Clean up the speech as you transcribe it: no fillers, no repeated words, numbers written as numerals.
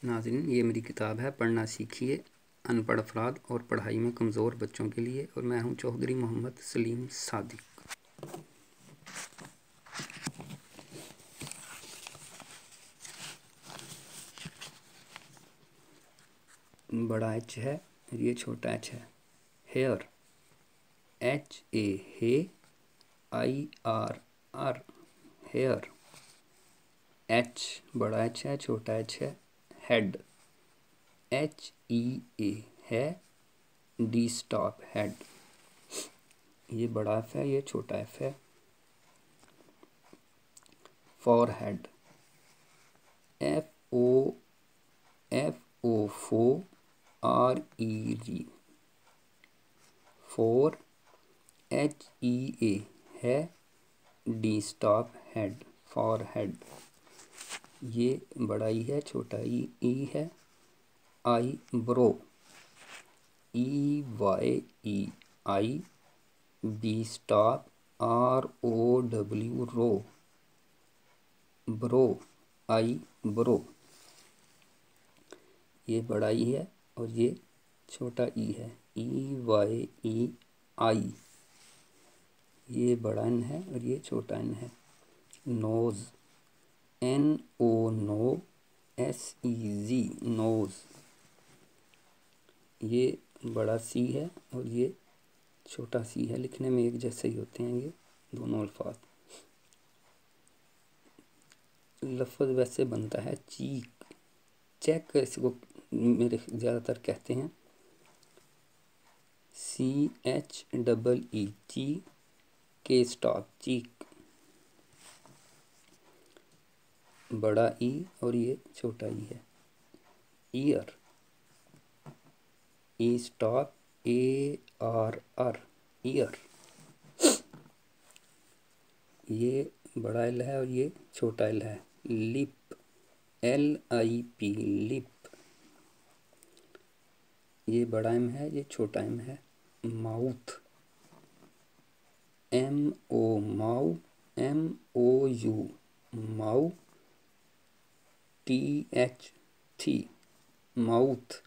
नाज़रीन, ये मेरी किताब है पढ़ना सीखिए अनपढ़ अफराद और पढ़ाई में कमज़ोर बच्चों के लिए, और मैं हूँ चौधरी मोहम्मद सलीम सादिक। बड़ा एच है, ये छोटा एच है। हेयर, HA, हे, IR, हेयर। एच बड़ा एच है, छोटा एच है। हेड, HEA, है। D stop, head. ये बड़ा एफ है, ये छोटा एफ है। Forehead, FO, RED, fore. HEA, है। D stop, head, forehead. ये बड़ा ई है, छोटा ई है। Eyebrow, EYEI, B stop, ROW, row, brow, eyebrow. ये बड़ा ई है और ये छोटा ई है, EYEI। ये बड़ा एन है और ये छोटा एन है। Nose, NO, no, SEZ, nose. ये बड़ा सी है और ये छोटा सी है, लिखने में एक जैसे ही होते हैं ये दोनों अल्फाज। लफ्ज़ वैसे बनता है चीक, चेक इसको मेरे ज़्यादातर कहते हैं। CHEE, ची, के स्टॉप, चीक। बड़ा ई और ये छोटा ई है। ईयर, ई स्टॉप, ARR, ईयर। ये बड़ा एल है और ये छोटा एल है। Lip, LIP, lip. ये बड़ा एम है, ये छोटा एम है। माउथ, MO, माउ, MOU, माउ, TH, थी, माउथ।